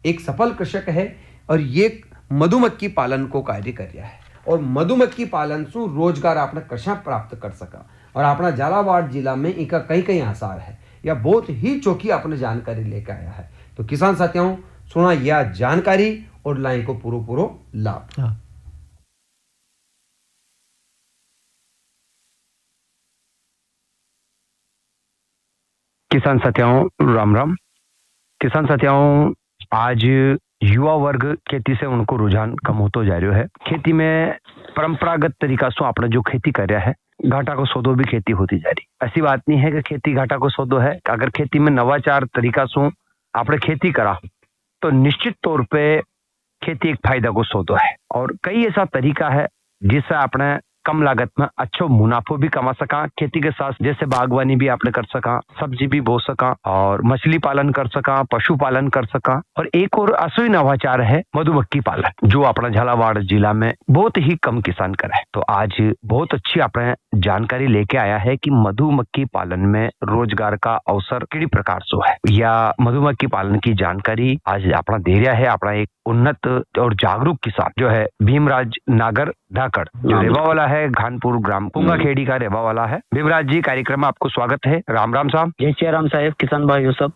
एक सफल कृषक है और ये मधुमक्खी पालन को कार्य कर रहा है और मधुमक्खी पालन से रोजगार आपने कशा प्राप्त कर सका और अपना झालावाड़ जिला में इनका कई कई आसार है या बहुत ही चौकी आपने जानकारी लेकर आया है। तो किसान साथियों सुना यह जानकारी और लाइन को पूरो पूरो लाभ। किसान साथियों राम राम। किसान साथियों आज युवा वर्ग खेती से उनको रुझान कम होतो जा रहा है। खेती में परंपरागत तरीका से आपने जो खेती कर रहा है घाटा को सौदो भी खेती होती जा रही। ऐसी बात नहीं है कि खेती घाटा को सौदो है। अगर खेती में नवाचार तरीका से आपने खेती करा तो निश्चित तौर पे खेती एक फायदा को सौदो है और कई ऐसा तरीका है जिससे आपने कम लागत में अच्छा मुनाफो भी कमा सका। खेती के साथ जैसे बागवानी भी आपने कर सका, सब्जी भी बो सका और मछली पालन कर सका, पशु पालन कर सका। और एक और असली नवाचार है मधुमक्खी पालन जो अपना झालावाड़ जिला में बहुत ही कम किसान करे। तो आज बहुत अच्छी आपने जानकारी लेके आया है कि मधुमक्खी पालन में रोजगार का अवसर किस प्रकार से है या मधुमक्खी पालन की जानकारी आज अपना दे रहा है अपना एक उन्नत और जागरूक किसान जो है भीमराज नागर धाकड़ जो रेवा वाला है खानपुर ग्राम पुंगाखेड़ी का रेवा वाला है। भीमराज जी कार्यक्रम में आपको स्वागत है। राम राम साहब। जय श्री राम साहब। किसान भाइयों सब।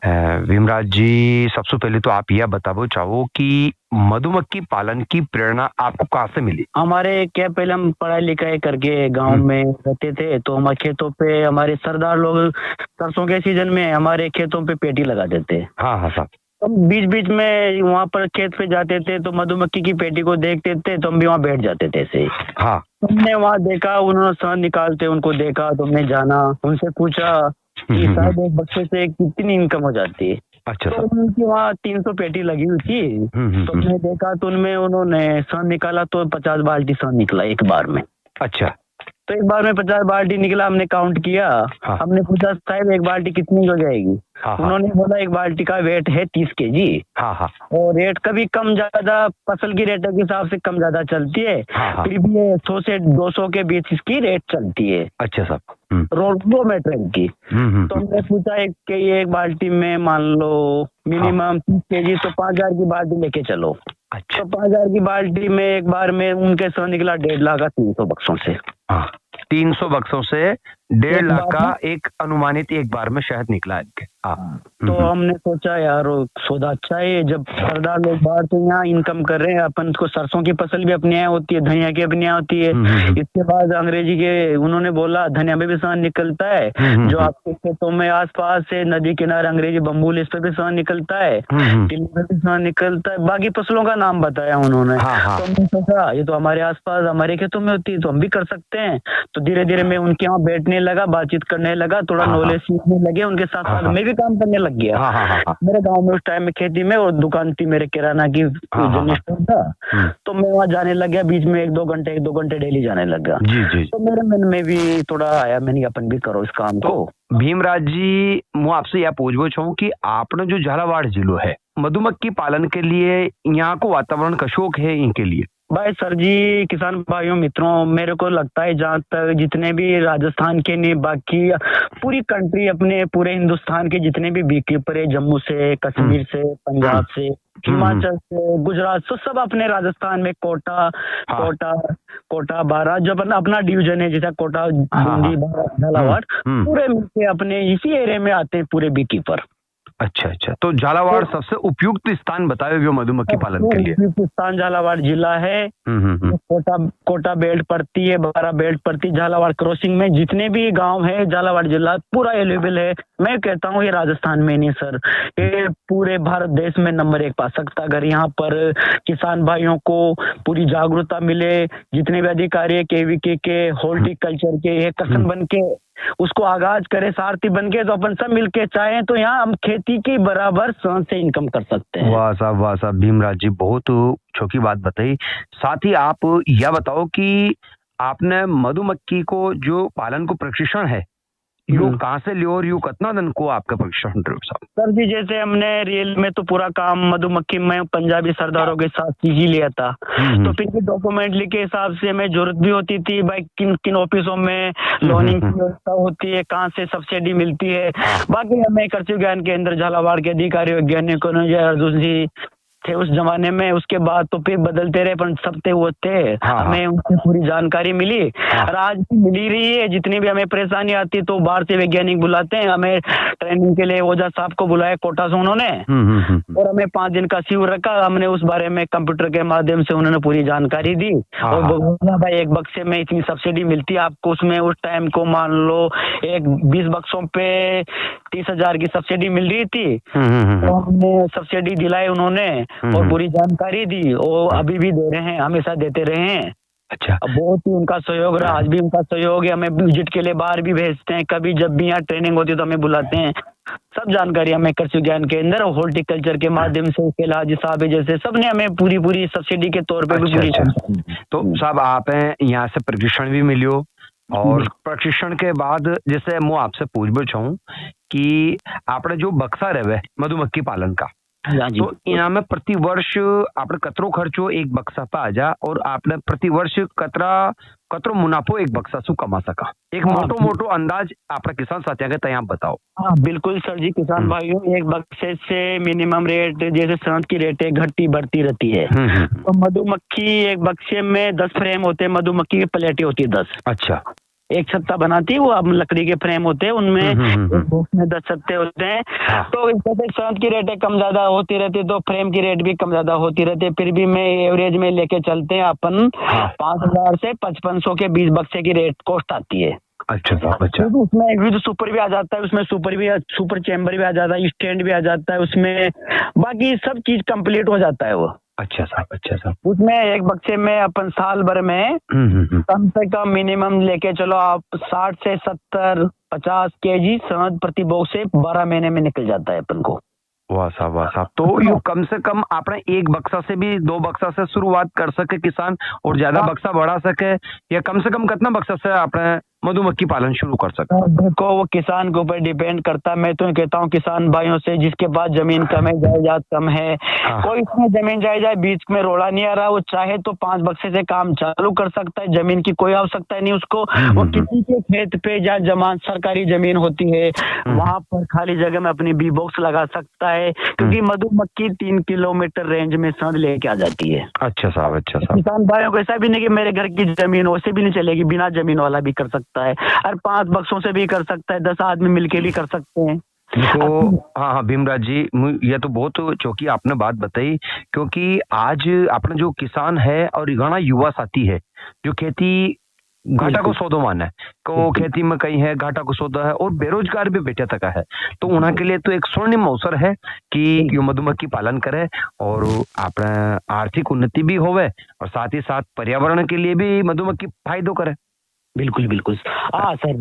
भीमराज जी सबसे पहले तो आप यह बताओ चाहो कि मधुमक्खी पालन की प्रेरणा आपको कहाँ से मिली? हमारे क्या पहले हम पढ़ाई लिखाई करके गांव में रहते थे तो हमारे खेतों पे हमारे सरदार लोग सरसों के सीजन में हमारे खेतों पे पेटी लगा देते। हाँ हाँ साहब। हम बीच बीच में वहाँ पर खेत पे जाते थे तो मधुमक्खी की पेटी को देखते थे तो हम भी वहाँ बैठ जाते थे ऐसे। हाँ। हमने वहाँ देखा उन्होंने शहद निकालते उनको देखा तो हमने जाना उनसे पूछा कि शायद एक बक्से से कितनी इनकम हो जाती है। अच्छा। तो उनकी वहाँ 300 पेटी लगी हुई थी तो हमने देखा तो उनमें उन्होंने शहद निकाला तो 50 बाल्टी शहद निकला एक बार में। अच्छा। तो एक बार में 50 बाल्टी निकला। हमने काउंट किया। हाँ। हमने पूछा साहब एक बाल्टी कितनी हो जाएगी? हाँ। उन्होंने बोला एक बाल्टी का वेट है 30 kg। हाँ हाँ। और रेट कभी कम ज्यादा फसल की रेटों के हिसाब से कम ज्यादा चलती है। हाँ। फिर भी ये 100 से 200 के बीच इसकी रेट चलती है। अच्छा साहब। रो मेटेरियल की। तो हमने पूछा एक बाल्टी में मान लो मिनिमम 30 kg तो 5000 की बाल्टी लेके चलो। अच्छा। तो 5000 की बाल्टी में एक बार में उनके सौ निकला 1.5 लाख का 300 बक्सों से। 300 बक्सों से 1.5 लाख का एक अनुमानित एक बार में शहद निकला इनके। तो हमने सोचा यार सौदा अच्छा है जब सरदार लोग बाहर तो यहाँ इनकम कर रहे हैं अपन को सरसों की फसल भी अपनी यहाँ होती है धनिया की अपनी यहाँ होती है। इसके बाद अंग्रेजी के उन्होंने बोला धनिया में भी शहद निकलता है जो आपके खेतों में आसपास है नदी किनारे अंग्रेजी बम्बूल इस पे भी शहद निकलता है तिल में भी शहद निकलता है। बाकी फसलों का नाम बताया उन्होंने। तो हमने सोचा ये तो हमारे आसपास हमारे खेतों में होती है तो हम भी कर सकते हैं। तो धीरे धीरे मैं उनके यहाँ बैठने लगा बातचीत करने लगा थोड़ा नॉलेज सीखने लगे उनके साथ साथ मैं भी काम करने लग गया। मेरे गांव में उस टाइम में खेती में और दुकान थी मेरे किराना की जनरल स्टोर था। तो मैं वहाँ जाने लग गया बीच में 1-2 घंटे डेली जाने लगा। तो मेरे मन में भी थोड़ा आया मैंने अपन भी करो इस काम को। भीमराज जी मैं आपसे यह पूछना चाहूँ कि आपने जो झालावाड़ जिलो है मधुमक्खी पालन के लिए यहाँ को वातावरण का शौक है इनके लिए? भाई सर जी किसान भाइयों मित्रों मेरे को लगता है जहाँ तक जितने भी राजस्थान के नहीं बाकी पूरी कंट्री अपने पूरे हिंदुस्तान के जितने भी बी कीपर है जम्मू से कश्मीर से पंजाब से हिमाचल से गुजरात से सब अपने राजस्थान में कोटा बारा जो अपना डिवीजन है जैसा कोटा बूंदी झालावाड़ पूरे मिलके अपने इसी एरिया में आते हैं पूरे बी कीपर। अच्छा अच्छा। तो झालावाड़ सबसे उपयुक्त स्थान बताओ मधुमक्खी पालन के लिए? उपयुक्त स्थान झालावाड़ जिला है। कोटा बेल्ट पड़ती है 12 बेल्ट पड़ती झालावाड़ क्रॉसिंग में जितने भी गांव है झालावाड़ जिला पूरा अवेलेबल है। मैं कहता हूँ ये राजस्थान में नहीं सर ये पूरे भारत देश में नंबर 1 पा सकता अगर यहाँ पर किसान भाइयों को पूरी जागरूकता मिले। जितने भी अधिकारी है केवीके के हॉर्टिकल्चर के ये कसन बन के उसको आगाज करे सारथी बन के तो अपन सब मिलके चाहें तो यहाँ हम खेती की बराबर शहद से इनकम कर सकते हैं। वाह साहब भीमराज जी बहुत छोटी बात बताई। साथ ही आप यह बताओ कि आपने मधुमक्खी को जो पालन को प्रशिक्षण है यू कहाँ से लियो और यू कितना दिन को आपका प्रशिक्षण? सर जी जैसे हमने रियल में तो पूरा काम मधुमक्खी में पंजाबी सरदारों के साथ सीख ही लिया था। तो फिर भी डॉक्यूमेंटली के हिसाब से हमें जरूरत भी होती थी भाई किन किन ऑफिसों में लोनिंग की व्यवस्था होती है कहाँ से सब्सिडी मिलती है। बाकी हमें कृषि विज्ञान केंद्र झालावाड़ के अधिकारी वैज्ञानिकों ने अर्जुन जी थे उस जमाने में। उसके बाद तो फिर बदलते रहे, पर सब थे वो थे। हमें उनकी पूरी जानकारी मिली और आज भी मिली रही है। जितनी भी हमें परेशानी आती तो बाहर से वैज्ञानिक बुलाते हैं हमें ट्रेनिंग के लिए। ओझा साहब को बुलाया कोटा से उन्होंने, और हमें 5 दिन का शिविर रखा। हमने उस बारे में कंप्यूटर के माध्यम से उन्होंने पूरी जानकारी दी। और बोला भाई एक बक्से में इतनी सब्सिडी मिलती है आपको। उसमें उस टाइम को मान लो 20 बक्सों पे 30,000 की सब्सिडी मिल रही थी। तो हमने सब्सिडी दिलाई उन्होंने और पूरी जानकारी दी। और अभी भी दे रहे हैं, हमेशा देते रहे हैं। अच्छा, बहुत ही उनका सहयोग रहा, आज भी उनका सहयोग है। हमें विजिट के लिए बाहर भी भेजते हैं, कभी जब भी यहाँ ट्रेनिंग होती है तो हमें बुलाते हैं। सब जानकारी हमें कृषि विज्ञान के अंदर और हॉर्टिकल्चर के माध्यम से कैलाश साहब जैसे सबने हमें पूरी सब्सिडी के तौर पे भी पूरी। तो साहब आप यहाँ से प्रशिक्षण भी मिलियो, और प्रशिक्षण के बाद जैसे मैं आपसे पूछना चाहूँ कि आपने जो बक्सा रहे मधुमक्खी पालन का, तो यहाँ में प्रति वर्ष आपने कतरो खर्चो एक बक्सा पे आ जा, और आपने प्रति वर्ष कतरो मुनाफो एक बक्सा सु कमा सका, एक मोटो अंदाज आपने किसान साथियों के तैयार बताओ। हाँ बिल्कुल सर जी, किसान भाइयों, एक बक्से से मिनिमम रेट जैसे सांत की रेट है घटती बढ़ती रहती है। तो मधुमक्खी एक बक्से में 10 फ्रेम होते हैं, मधुमक्खी की प्लेटें होती है 10। अच्छा, एक छत्ता बनाती है वो, अब लकड़ी के फ्रेम होते हैं उनमें एक बॉक्स में 10 छत्ते होते हैं। तो जैसे सांत की रेटें कम ज्यादा होती रहती है तो फ्रेम की रेट भी कम ज्यादा होती रहती है। फिर भी मैं एवरेज में लेके चलते हैं अपन 5,000 से 5500 के 20 बक्से की रेट कॉस्ट आती है। अच्छा साहब, अच्छा। तो उसमें विद सुपर भी आ जाता है, उसमें सुपर चैम्बर भी आ जाता है, स्टैंड भी आ जाता है, उसमें बाकी सब चीज कंप्लीट हो जाता है वो। अच्छा साहब, अच्छा साहब। उसमें एक बक्से में अपन साल भर में कम से कम मिनिमम लेके चलो आप 60 से 70-50 केजी शहद प्रति बॉक्स से 12 महीने में निकल जाता है अपन को। वाह साहब, वाह साहब। तो यू कम से कम आपने एक बक्सा से भी 2 बक्सा से शुरुआत कर सके किसान, और ज्यादा बक्सा बढ़ा सके, या कम से कम कितना बक्सा से आपने मधुमक्खी पालन शुरू कर सकते? देखो वो किसान के ऊपर डिपेंड करता है। मैं तो कहता हूँ किसान भाइयों से जिसके पास जमीन कम है, जायदाद कम है, कोई इसमें जमीन जायदाद बीच में रोड़ा नहीं आ रहा, वो चाहे तो 5 बक्से से काम चालू कर सकता है। जमीन की कोई आवश्यकता नहीं उसको। वो किसी के खेत पे जहाँ जमान सरकारी जमीन होती है वहां पर खाली जगह में अपनी बी बॉक्स लगा सकता है, क्योंकि मधुमक्खी 3 किलोमीटर रेंज में शहद लेके आ जाती है। अच्छा साहब, अच्छा साहब। किसान भाइयों को ऐसा भी नहीं कि मेरे घर की जमीन वैसे भी नहीं चलेगी, बिना जमीन वाला भी कर सकता है, और 5 बक्सों से भी कर सकता है, 10 आदमी मिलके भी कर सकते हैं। तो हाँ भीमराज जी, ये तो बहुत चौकी आपने बात बताई, क्योंकि आज अपना जो किसान है और घना युवा साथी है जो खेती घाटा को सौदो माना है, को खेती में कहीं है घाटा को सौदा है, और बेरोजगार भी बैठा तक है। तो उनके लिए तो एक स्वर्णिम अवसर है कि यो मधुमक्खी पालन करे और अपना आर्थिक उन्नति भी होवे, और साथ ही साथ पर्यावरण के लिए भी मधुमक्खी फायदो करे। बिल्कुल बिल्कुल। हाँ सर,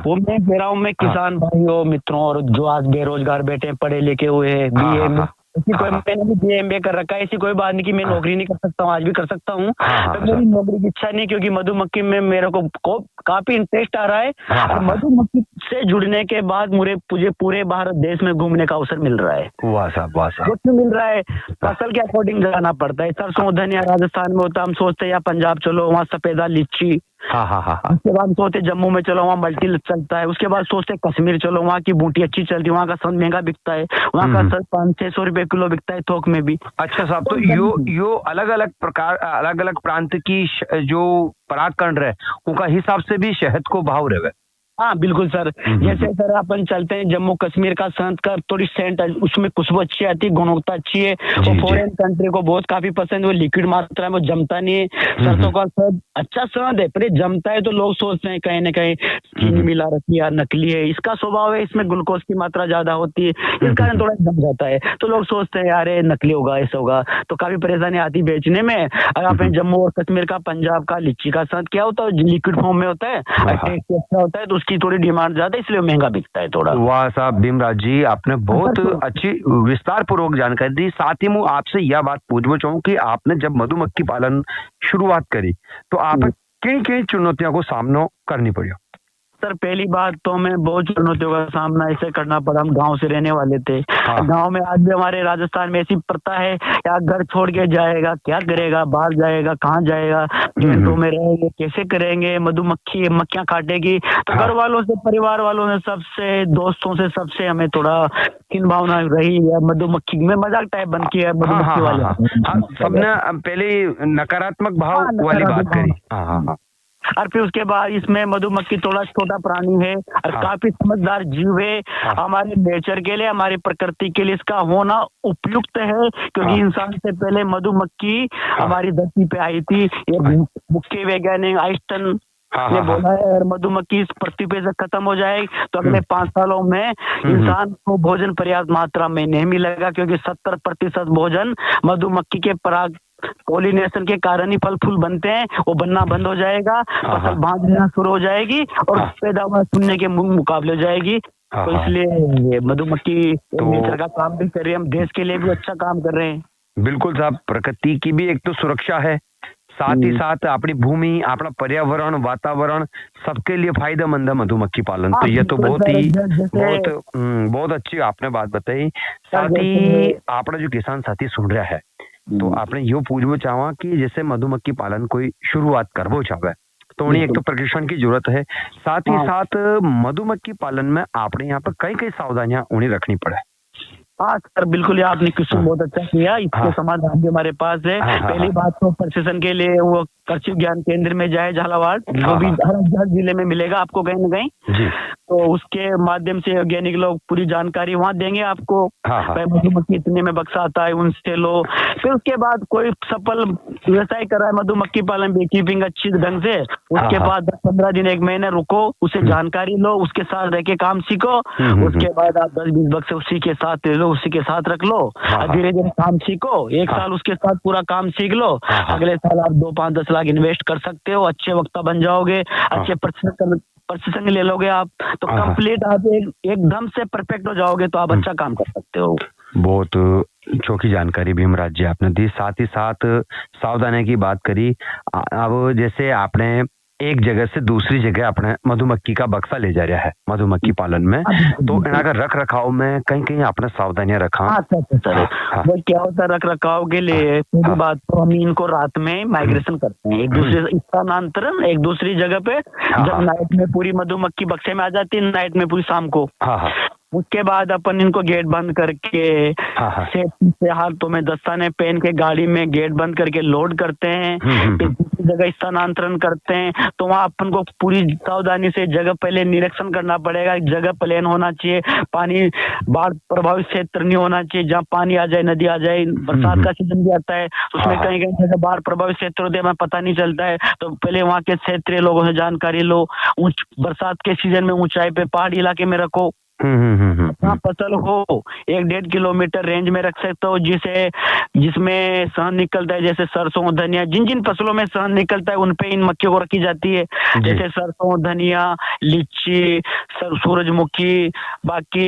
वो मैं कह रहा हूँ, मैं किसान भाइयों मित्रों और जो आज बेरोजगार बैठे पढ़े लिखे हुए हैं, बीए में मैंने भी बीए कर रखा है, ऐसी कोई बात नहीं कि मैं नौकरी नहीं कर सकता हूँ, आज भी कर सकता हूँ। तो मेरी नौकरी की इच्छा नहीं, क्योंकि मधुमक्खी में मेरे को काफी इंटरेस्ट आ रहा है, और मधुमक्खी से जुड़ने के बाद मुझे पूरे भारत देश में घूमने का अवसर मिल रहा है। वाह साहब, वाह साहब। कुछ मिल रहा है, फसल के अकॉर्डिंग जाना पड़ता है। सरसों धनिया राजस्थान में होता है, हम सोचते हैं या पंजाब चलो वहाँ सफेदा लीची, उसके बाद सोचते जम्मू में चलो वहाँ मल्टी चलता है, उसके बाद सोचते कश्मीर चलो वहाँ की बूटी अच्छी चलती है, वहाँ का शहद महंगा बिकता है, वहाँ का शहद 500-600 रुपए किलो बिकता है थोक में भी। अच्छा साहब, तो यो अलग अलग प्रकार, अलग अलग प्रांत की जो परागकण रहे उनका हिसाब से भी शहद को भाव रहे। हाँ बिल्कुल सर, जैसे सर अपन चलते हैं जम्मू कश्मीर का शहद का थोड़ी सेंट, उसमें खुशबू अच्छी आती है, गुणवत्ता अच्छी है, वो फॉरेन कंट्री को बहुत काफी पसंद है, वो लिक्विड मात्रा में वो जमता नहीं है। सरसों का शहद अच्छा शहद है, पर ये जमता है तो लोग सोचते हैं कहीं ना कहीं चीनी मिला रखी है, नकली है। इसका स्वभाव है, इसमें ग्लूकोज की मात्रा ज्यादा होती है, इस कारण थोड़ा जम जाता है, तो लोग सोचते हैं यार नकली होगा, ऐसा होगा, तो काफी परेशानी आती बेचने में। अगर आपने जम्मू और कश्मीर का, पंजाब का लीची का शहद क्या होता है, लिक्विड फॉर्म में होता है, टेस्ट अच्छा होता है, तो की थोड़ी डिमांड ज्यादा, इसलिए महंगा बिकता है थोड़ा। वाह साहब भीमराज जी, आपने बहुत अच्छी विस्तार पूर्वक जानकारी दी। साथ ही मैं आपसे यह बात पूछना चाहूँ कि आपने जब मधुमक्खी पालन शुरुआत करी तो आप किन किन चुनौतियों को सामना करनी पड़ी? सर पहली बात तो हमें बहुत चुनौतियों का सामना ऐसे करना पड़ा। हम गांव से रहने वाले थे। गांव में आज भी हमारे राजस्थान में ऐसी प्रथा है, या घर छोड़ के जाएगा, क्या करेगा, बाहर जाएगा, कहाँ जाएगा, टेंटों में रहेंगे, कैसे करेंगे, मधुमक्खी मक्खियां काटेगी। तो घर वालों से, परिवार वालों ने, सबसे, दोस्तों से, सबसे हमें थोड़ा किन भावना रही है। मधुमक्खी में मजाक टाइप बन की है मधुमक्खी वाले। सबने पहले नकारात्मक भाव वाली बात करी। और फिर उसके बाद इसमें मधुमक्खी थोड़ा छोटा प्राणी है और काफी समझदार जीव है। हमारे नेचर के लिए, हमारी प्रकृति के लिए इसका होना उपयुक्त है, क्योंकि इंसान से पहले मधुमक्खी हमारी धरती पे आई थी। ये मुख्य वैज्ञानिक आइंस्टाइन ने बोला है। और मधुमक्खी इस पृथ्वी पे से खत्म हो जाए तो अगले 5 सालों में इंसान को भोजन पर्याप्त मात्रा में नहीं मिलेगा, क्योंकि 70% भोजन मधुमक्खी के पराग पोलिनेशन के कारण ही फल फूल बनते हैं, वो बनना बंद हो जाएगा, फसल भाग लेना शुरू हो जाएगी और पैदावार शून्य के मुकाबले हो जाएगी। तो इसलिए ये मधुमक्खी नेचर का काम भी कर रही है, हम देश के लिए भी अच्छा काम कर रहे हैं। बिल्कुल साहब, प्रकृति की भी एक तो सुरक्षा है, साथ ही साथ अपनी भूमि, अपना पर्यावरण, वातावरण सबके लिए फायदेमंद है मधुमक्खी पालन। तो ये तो बहुत अच्छी आपने बात बताई। साथ ही आपने जो किसान साथी सुन रहा है, तो आपने यो पूछना चाहा कि जैसे मधुमक्खी पालन कोई शुरुआत करवो चाहे तो उन्हें एक तो प्रशिक्षण की जरूरत है, साथ ही साथ मधुमक्खी पालन में आपने यहाँ पर कई कई सावधानियां उन्हें रखनी पड़े। हाँ सर, बिल्कुल, आपने क्वेश्चन बहुत अच्छा किया। इसके समाधान भी हमारे पास है। पहली बात तो प्रशिक्षण के लिए वो कृषि विज्ञान केंद्र में जाए, झालावाड़, जो भी हर जिले में मिलेगा आपको कहीं न कहीं। तो उसके माध्यम से वैज्ञानिक लोग पूरी जानकारी वहाँ देंगे आपको। मधुमक्खी इतने में बक्सा आता है, उनसे लो। फिर उसके बाद कोई सफल व्यवसाय कर रहा है मधुमक्खी पालन, बी कीपिंग अच्छी ढंग से, उसके बाद 10-15 दिन, 1 महीने रुको, उसे जानकारी लो, उसके साथ रह के काम सीखो। उसके बाद आप 10-20 बक्से उसी के साथ ले लो, उसी के साथ रख लो, धीरे धीरे काम सीखो। 1 साल उसके साथ पूरा काम सीख लो, अगले साल आप 2-5-10 लाख इन्वेस्ट कर सकते हो, अच्छे वक्ता बन जाओगे, अच्छे प्रशिक्षण ले लोगे आप, तो कंप्लीट आप एकदम से परफेक्ट हो जाओगे, तो आप अच्छा काम कर सकते हो। बहुत चौकी जानकारी भी हमराज जी आपने दी, साथ ही साथ सावधानी की बात करी। अब जैसे आपने एक जगह से दूसरी जगह अपने मधुमक्खी का बक्सा ले जा रहा है मधुमक्खी पालन में, तो इनका रख रखाव में कहीं कहीं आपने सावधानियां रखा। वो क्या होता है रख रखाव के लिए, पहली बात तो हम इनको रात में माइग्रेशन करते हैं, एक दूसरे स्थानांतरण एक दूसरी जगह पे। जब नाइट में पूरी मधुमक्खी बक्से में आ जाती है, नाइट में पूरी शाम को, उसके बाद अपन इनको गेट बंद करके सेफ्टी से हाथों में दस्ताने पहन के गाड़ी में गेट बंद करके लोड करते हैं, फिर दूसरी जगह स्थानांतरण करते हैं। तो वहाँ अपन को पूरी सावधानी से जगह पहले निरीक्षण करना पड़ेगा। जगह प्लेन होना चाहिए, पानी बाढ़ प्रभावित क्षेत्र नहीं होना चाहिए, जहाँ पानी आ जाए, नदी आ जाए। बरसात का सीजन भी आता है, उसमें कहीं कहीं जगह बाढ़ प्रभावित क्षेत्र होते हैं, हमें पता नहीं चलता है। तो पहले वहाँ के क्षेत्रीय लोगों से जानकारी लो। बरसात के सीजन में ऊंचाई पे पहाड़ी इलाके में रखो, जहाँ फसल हो 1-1.5 किलोमीटर रेंज में रख सकते हो, जिसमें सहन निकलता है, जैसे सरसों, धनिया। जिन जिन फसलों में सहन निकलता है उन पे इन मक्खियों को रखी जाती है, जैसे सरसों, धनिया, लीची, सूरजमुखी, बाकी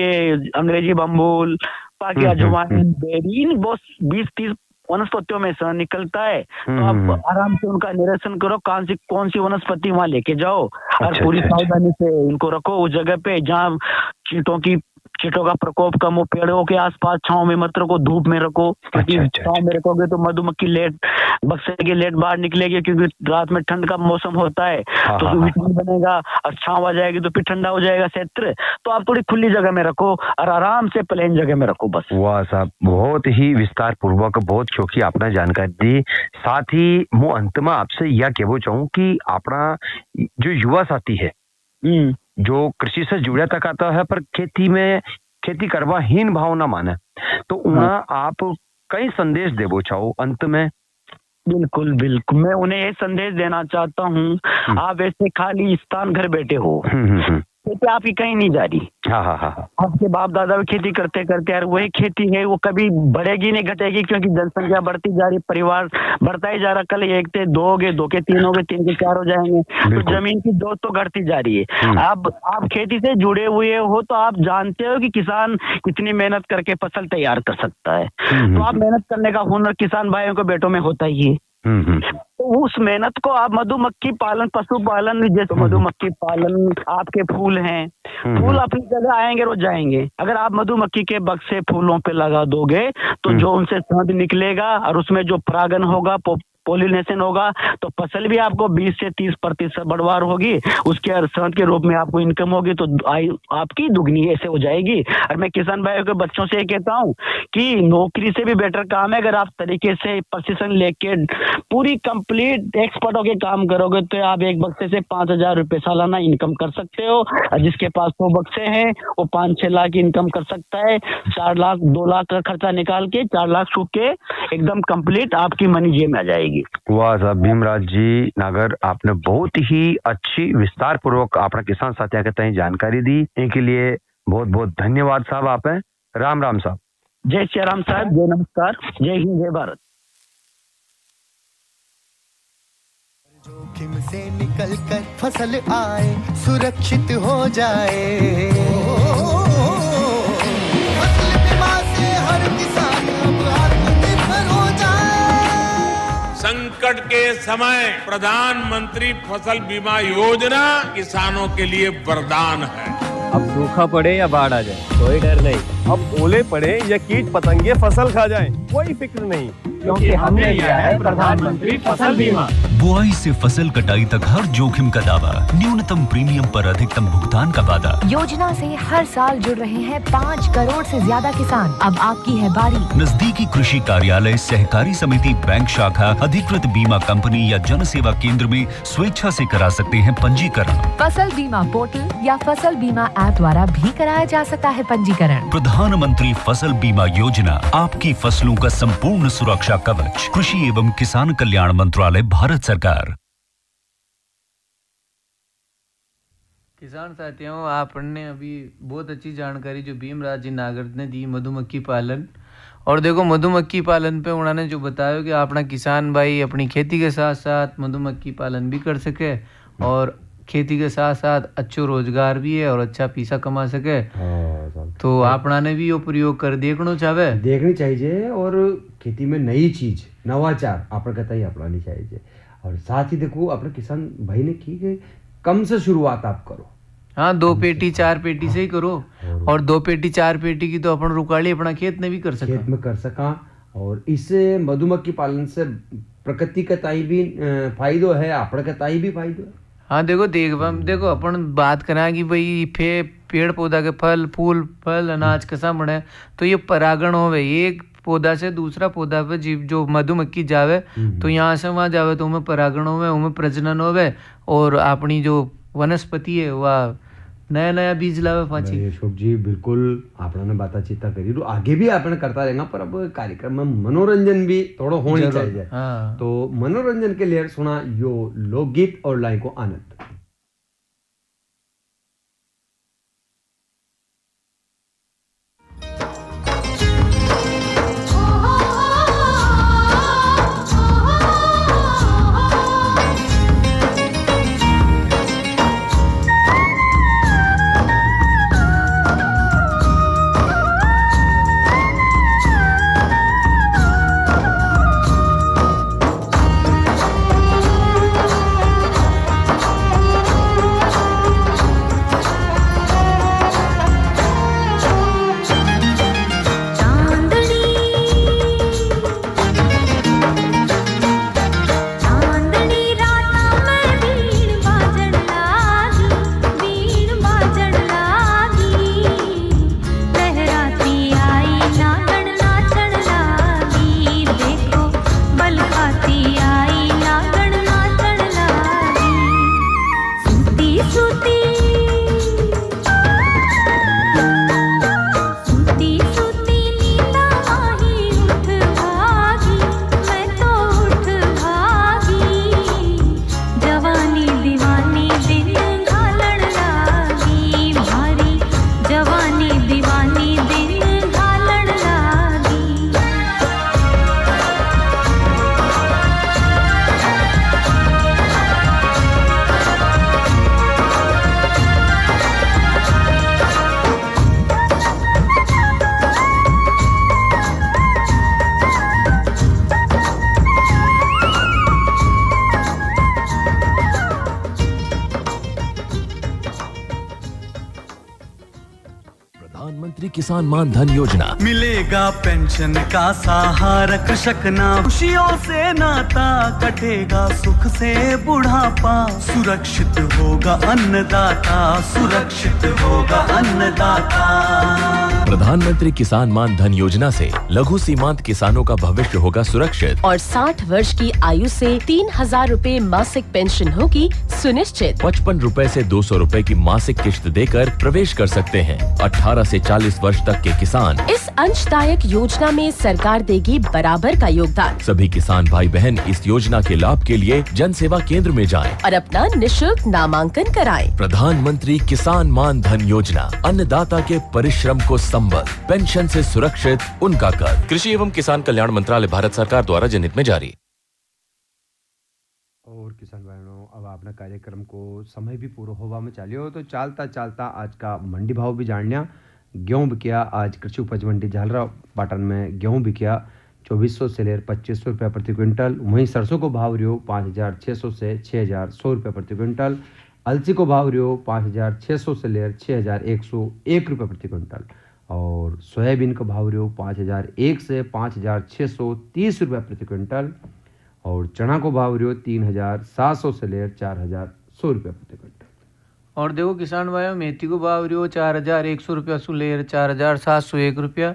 अंग्रेजी बम्बूल, बाकी अजवाइन, बेरी, बहुत 20-30 वनस्पतियों में सहन निकलता है। तो आप आराम से उनका निरीक्षण करो, कौन सी वनस्पति वहां लेके जाओ, और पूरी सावधानी से इनको रखो उस जगह पे जहाँ चींटों का प्रकोप कम हो। पेड़ों के आसपास छांव में मत रखो, धूप में रखो, क्योंकि छांव में रखोगे तो मधुमक्खी बक्से की लेट बाहर निकलेगी, क्योंकि रात में ठंड का मौसम होता है, तो विटामिन बनेगा और छांव आ जाएगी तो फिर ठंडा हो जाएगा क्षेत्र। तो आप थोड़ी खुली जगह में रखो और आराम से प्लेन जगह में रखो बस। वाह साहब, बहुत ही विस्तार पूर्वक, बहुत चौकी आपने जानकारी दी। साथ ही मैं अंत में आपसे यह कहना चाहूँ कि अपना जो युवा साथी है, जो कृषि से जुड़ा तक आता है पर खेती करवा हीन भावना माने, तो उन्हें आप कई संदेश देवो चाहो अंत में? बिल्कुल, मैं उन्हें ये संदेश देना चाहता हूँ, आप ऐसे खाली स्थान घर बैठे हो, खेती आपकी कहीं नहीं जा रही। आपके बाप दादा भी खेती करते करते यार, वही खेती है, वो कभी बढ़ेगी नहीं, घटेगी, क्योंकि जनसंख्या बढ़ती जा रही, परिवार बढ़ता ही जा रहा। कल 1 थे 2 हो गए, 2 के 3 हो गए, 3 के 4 हो जाएंगे, तो जमीन की जोत तो घटती जा रही है। आप खेती से जुड़े हुए हो तो आप जानते हो कि किसान कितनी मेहनत करके फसल तैयार कर सकता है। तो आप मेहनत करने का हुनर किसान भाइयों को बेटों में होता ही है। तो उस मेहनत को आप मधुमक्खी पालन, पशुपालन, जैसे मधुमक्खी पालन, आपके फूल हैं, फूल अपनी जगह आएंगे रोज जाएंगे। अगर आप मधुमक्खी के बक्से फूलों पे लगा दोगे तो जो उनसे शहद निकलेगा और उसमें जो परागन होगा, पोलिनेशन होगा, तो फसल भी आपको 20 से 30% बढ़वार होगी, उसके शहद के रूप में आपको इनकम होगी, तो आय आपकी दुगनी ऐसे हो जाएगी। और मैं किसान भाइयों के बच्चों से ये कहता हूँ कि नौकरी से भी बेटर काम है, अगर आप तरीके से प्रशिक्षण लेके पूरी कंप्लीट एक्सपर्ट होके काम करोगे तो आप एक बक्से से 5,000 रुपये सालाना इनकम कर सकते हो। और जिसके पास 100 बक्से हैं वो 5-6 लाख इनकम कर सकता है। 4 लाख 2 लाख का खर्चा निकाल के 4 लाख सूख के एकदम कंप्लीट आपकी मनी जेब में आ जाएगी। वाह साहब, भीमराज जी नागर, आपने बहुत ही अच्छी विस्तार पूर्वक अपना किसान साथियों के तय जानकारी दी, इनके लिए बहुत बहुत धन्यवाद साहब। आप हैं राम राम साहब। जय श्री राम साहब, जय नमस्कार, जय हिंद, जय भारत। जोखिम से निकल कर फसल आए, सुरक्षित हो जाए, फसल बीमा से हर किसान अब आत्मनिर्भर हो जाए। संकट के समय प्रधानमंत्री फसल बीमा योजना किसानों के लिए वरदान है। अब सूखा पड़े या बाढ़ आ जाए कोई डर नहीं, अब ओले पड़े या कीट पतंगे फसल खा जाएं कोई फिक्र नहीं, क्योंकि हमने लिया है प्रधानमंत्री फसल बीमा। बुआई से फसल कटाई तक हर जोखिम का दावा, न्यूनतम प्रीमियम पर अधिकतम भुगतान का वादा। योजना से हर साल जुड़ रहे हैं 5 करोड़ से ज्यादा किसान। अब आपकी है बारी। नजदीकी कृषि कार्यालय, सहकारी समिति, बैंक शाखा, अधिकृत बीमा कंपनी या जन सेवा केंद्र में स्वेच्छा से करा सकते हैं पंजीकरण। फसल बीमा पोर्टल या फसल बीमा ऐप द्वारा भी कराया जा सकता है पंजीकरण। प्रधानमंत्री फसल बीमा योजना, आपकी फसलों का संपूर्ण सुरक्षा कवच। कृषि एवं किसान कल्याण मंत्रालय, भारत सरकार। किसान साथियों, आपने अभी बहुत अच्छी जानकारी जो भीमराज जी नागर ने दी मधुमक्खी पालन। और देखो मधुमक्खी पालन पे उन्होंने जो बताया कि अपना किसान भाई अपनी खेती के साथ साथ मधुमक्खी पालन भी कर सके और खेती के साथ साथ अच्छो रोजगार भी है और अच्छा पैसा कमा सके। तो आपना ने भी वो प्रयोग कर देखना चाहे, देखनी चाहिए। और खेती में नई चीज, नवाचार आपने कहता ही अपनानी चाहिए। और साथ ही देखो अपने किसान भाई ने की कि कम से शुरुआत आप करो। हाँ, 2 पेटी 4 पेटी से ही करो। और 2 पेटी 4 पेटी की तो अपन रुकाली अपना खेत में भी कर सका, खेत में कर सका। और इससे मधुमक्खी पालन से प्रकृति का ताई भी फायदो है, अपने का ताई भी फायदो है। हाँ देखो अपन बात करें कि भाई पेड़ पौधा के फल फूल फल अनाज कैसा बने, तो ये परागण होवे, एक पौधा से दूसरा पौधा पे जीव जो मधुमक्खी जावे तो यहाँ से वहाँ जावे तो उनमें परागण होवे, उनमें प्रजनन होवे और अपनी जो वनस्पति है वह नया नया बीज लावे पाची। अशोक जी बिल्कुल आपने बातचीता करी, तो आगे भी आपने करता रहेगा, पर अब कार्यक्रम में मनोरंजन भी थोड़ा होनी चाहिए। हाँ। तो मनोरंजन के लिए सुना यो लोकगीत और लाइन को आनंद। किसान मान धन योजना। मिलेगा पेंशन का सहारा कृषक ना खुशियों से नाता, कटेगा सुख से बुढ़ापा, सुरक्षित होगा अन्नदाता, सुरक्षित होगा अन्नदाता। प्रधानमंत्री किसान मान धन योजना से लघु सीमांत किसानों का भविष्य होगा सुरक्षित और 60 वर्ष की आयु से 3,000 रूपए मासिक पेंशन होगी सुनिश्चित। 55 रूपए से 200 रूपए की मासिक किश्त देकर प्रवेश कर सकते हैं। 18 से 40 वर्ष तक के किसान इस अंशदायक योजना में सरकार देगी बराबर का योगदान। सभी किसान भाई बहन इस योजना के लाभ के लिए जन सेवा केंद्र में जाएं और अपना निःशुल्क नामांकन कराएं। प्रधानमंत्री किसान मान धन योजना, अन्नदाता के परिश्रम को संबल, पेंशन से सुरक्षित उनका कर। कृषि एवं किसान कल्याण मंत्रालय, भारत सरकार द्वारा जनहित में जारी। और किसान भाइयों, अब आपने कार्यक्रम को समय भी पूरा होवा में चालियो, तो चालता चालता आज का मंडी भाव भी जानिया। गेहूँ बिकिया आज कृषि उपज मंडी झालरा पाटन में गेहूँ बिकिया 2400 से लेकर 2500 रुपये प्रति क्विंटल। वहीं सरसों को भाव रियो 5600 से 6100 रुपये प्रति क्विंटल। अलसी को भाव रियो 5600 से लेकर 6101 रुपये प्रति क्विंटल। और सोयाबीन का भाव रियो 5001 से 5630 रुपये प्रति क्विंटल। और चना को भाव रियो 3700 से लेकर 4100 रुपये प्रति क्विंटल। और देखो किसान भाइयों, मेथी को भाव रियो 4100 रुपया सु लेकर 4701 रुपया।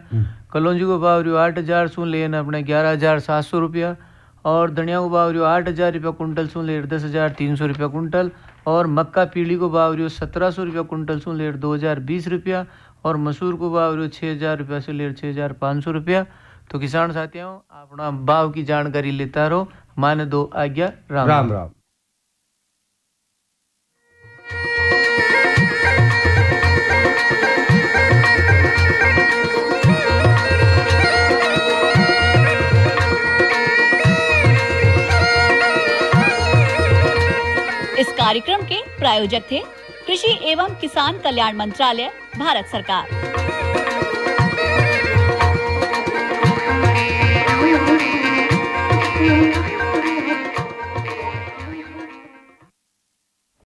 कलौंजी को भाव रियो 8000 सु लेकर अपने 11700 रुपया। और धनिया को भाव रियो 8000 रुपया कुंटल सु लेकर 10300 रुपया कुंटल। और मक्का पीली को भाव रियो 1700 रुपया कुंटल सु लेकर 2020 रुपया। और मसूर को भाव रियो 6000 रुपया से लेकर 6500 रुपया। तो किसान साथियों, अपना भाव की जानकारी लेता रहो। मान दो आज्ञा। राम राम, राम। इस कार्यक्रम के प्रायोजक थे कृषि एवं किसान कल्याण मंत्रालय, भारत सरकार।